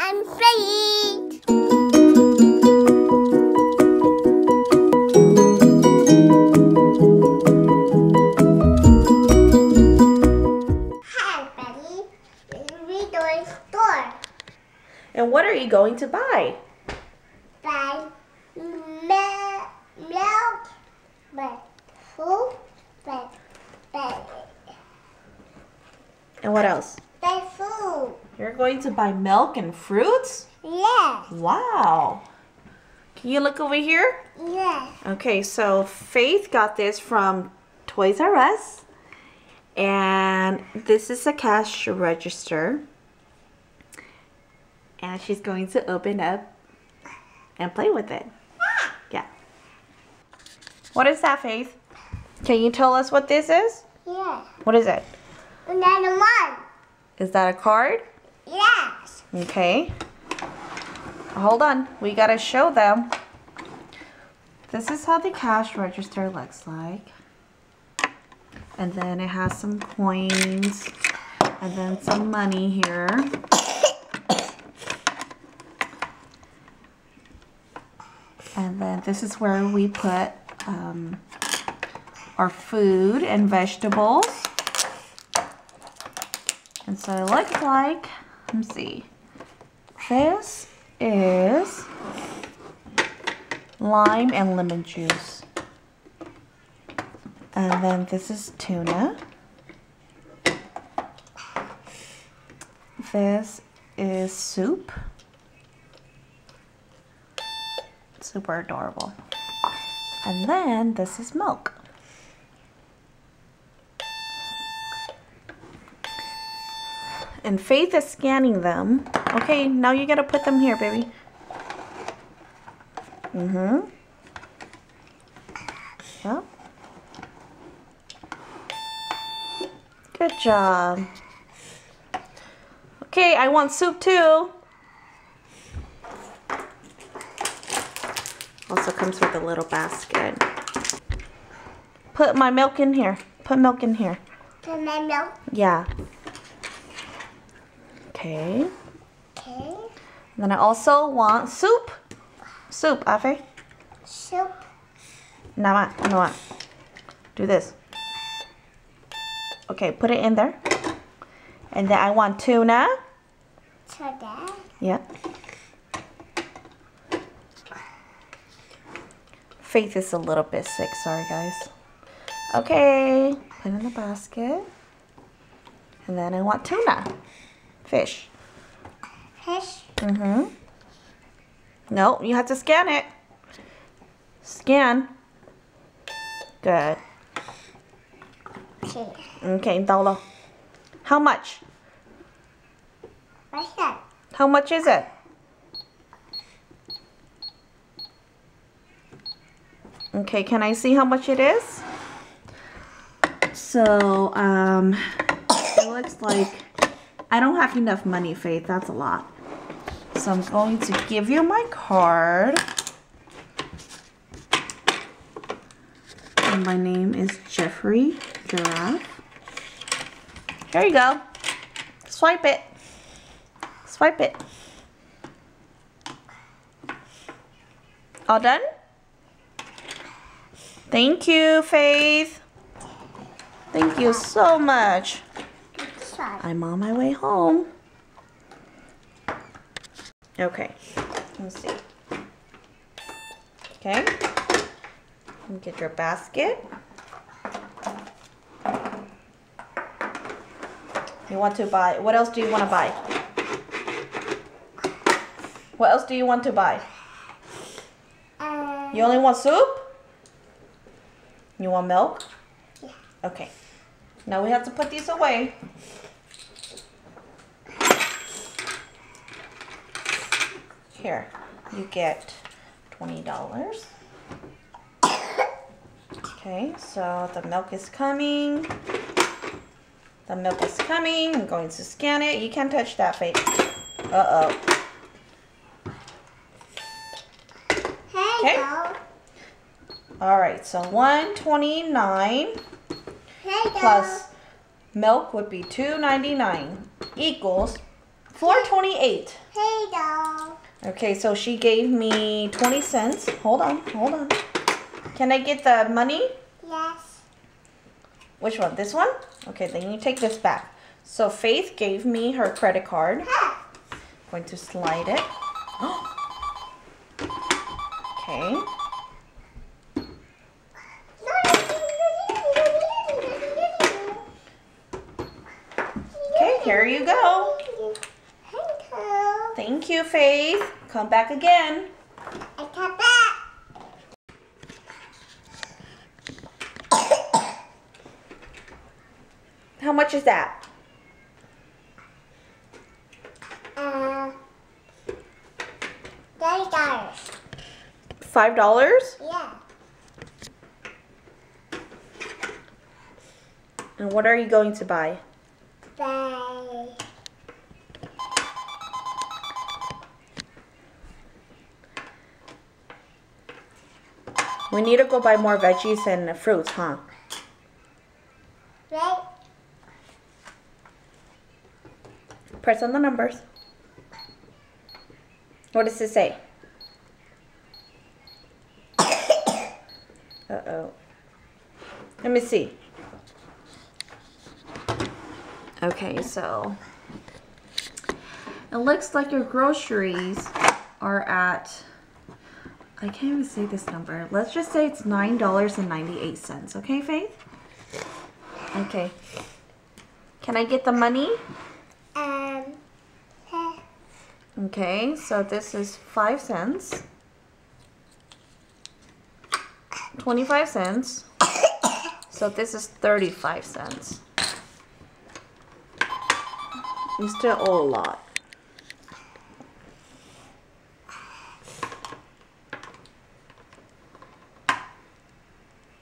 I'm Faith. Hi, buddy. We're going to the store. And what are you going to buy? Buy milk, but food, but And what else? buy food. You're going to buy milk and fruits? Yes. Wow. Can you look over here? Yes. Okay, so Faith got this from Toys R Us. And this is a cash register. And she's going to open up and play with it. Yeah. What is that, Faith? Can you tell us what this is? Yes. What is it? Another one. Is that a card? Yes. Okay. Hold on. We gotta show them. This is how the cash register looks like. And then it has some coins. And then some money here. And then this is where we put our food and vegetables. And so it looks like, let me see. This is lime and lemon juice. And then this is tuna. This is soup. Super adorable. And then this is milk. And Faith is scanning them. Okay, now you gotta put them here, baby. Yeah. Good job. Okay, I want soup too. Also comes with a little basket. Put my milk in here. Put milk in here. Put my milk. Yeah. Okay. Okay. Then I also want soup. Soup, Afe. Soup. Nama, Noah. Do this. Okay, put it in there. And then I want tuna. Soda. Yeah. Faith is a little bit sick, sorry guys. Okay, put in the basket. And then I want tuna. Fish. Fish. No, you have to scan it. Scan. Good. Okay. Okay, Dolo. How much? What's that? How much is it? Okay, can I see how much it is? So, it looks like I don't have enough money, Faith. That's a lot. So I'm going to give you my card. And my name is Jeffrey Giraffe. Here you go. Swipe it. Swipe it. All done? Thank you, Faith. Thank you so much. I'm on my way home. Okay, let's see. Okay, get your basket. You want to buy, what else do you want to buy? What else do you want to buy? You only want soup? You want milk? Yeah. Okay. Now we have to put these away. Here, you get $20. Okay, so the milk is coming. The milk is coming. I'm going to scan it. You can't touch that, Faith. Uh-oh. Okay. All right, so $129 plus milk would be $2.99 equals $4.28. Here you go. Okay, so she gave me 20 cents. Hold on. Can I get the money? Yes. Which one? This one? Okay, then you take this back. So Faith gave me her credit card. Going to slide it. Okay. Okay, here you go. Thank you, Faith. Come back again. I come back. How much is that? $30. $5? Yeah. And what are you going to buy? Bye. We need to go buy more veggies and fruits, huh? Right? Press on the numbers. What does it say? Uh-oh. Let me see. Okay, so it looks like your groceries are at, I can't even say this number. Let's just say it's $9.98. Okay, Faith? Okay. Can I get the money? Okay, so this is 5 cents. 25 cents. So this is 35 cents. You still owe a lot.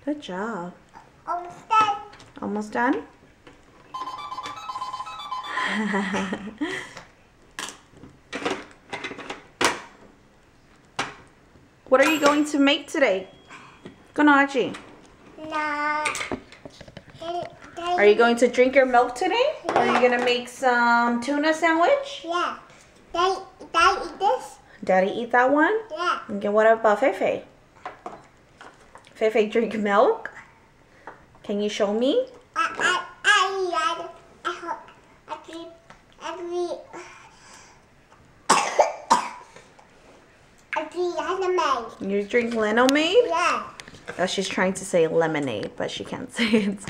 Good job. Almost done. Almost done? What are you going to make today? Gonachi. No. Are you going to drink your milk today? Or are you going to make some tuna sandwich? Yeah. Daddy eat this? Daddy eat that one? Yeah. Okay, what about Feifei? Feifei drink milk? Can you show me? Lemonade. You drink lemonade? Yeah. Oh, she's trying to say lemonade, but she can't say it. So.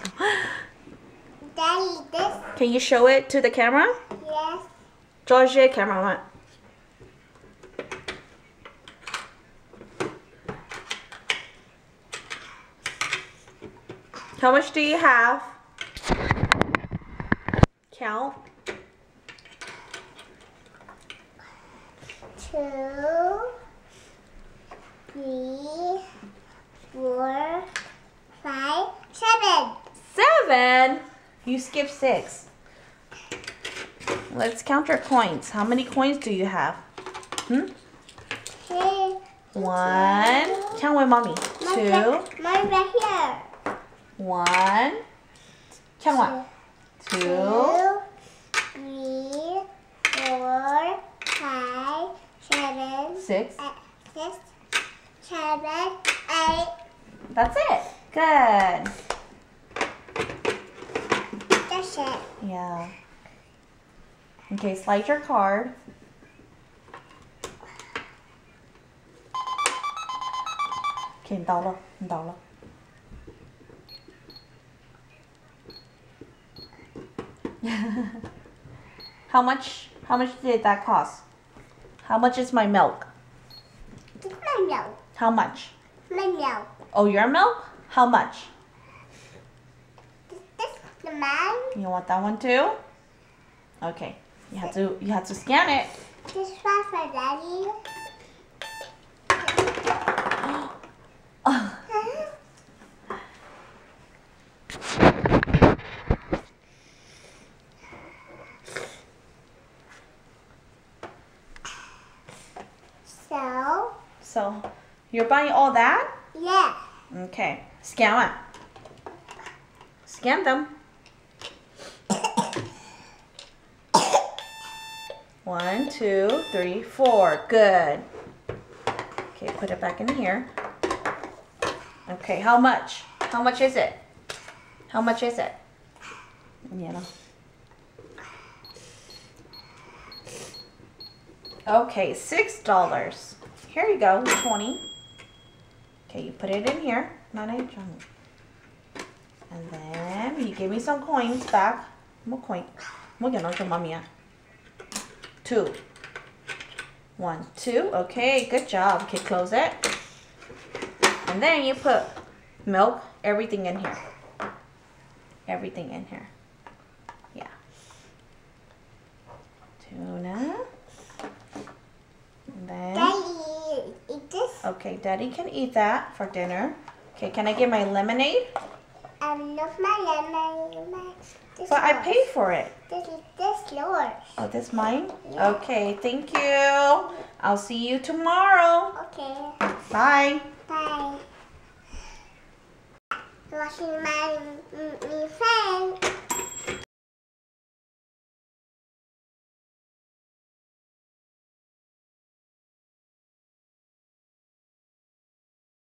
Daddy eat this? Can you show it to the camera? Yes. George, cameraman. How much do you have? Count. 2, 3, 4, 5, 7. 7? You skipped 6. Let's count your coins. How many coins do you have? 1. Count with mommy. 2. Mine right here. 1. Count 1. 2. 3, 4, 5, 7, 6. 6, 7, 8. That's it. Good. That's it. Yeah. Okay, slide your card. Okay, 你倒了，你倒了。How much did that cost? How much is my milk? This is my milk. How much? My milk. Oh, your milk? How much? This is the man. You want that one too? Okay. You have to scan it. This one for Daddy. So, you're buying all that? Yeah. Okay. Scan it. Scan them. 1, 1, 2, 3, 4. Good. Okay, put it back in here. Okay, how much? How much is it? How much is it? You know. Okay, $6. Here you go, 20. Okay, you put it in here. And then you give me some coins back. More coin. More get your mommy. 2. 1, 2. Okay, good job. Okay, close it. And then you put milk, everything in here. Everything in here. Yeah. Tuna. And then. Daddy, eat this. Okay, Daddy can eat that for dinner. Okay, can I get my lemonade? Not my lemon. But I paid for it. This is yours. Oh, this mine? Yeah. Okay, thank you. I'll see you tomorrow. Okay. Bye. Bye. Watching my friend.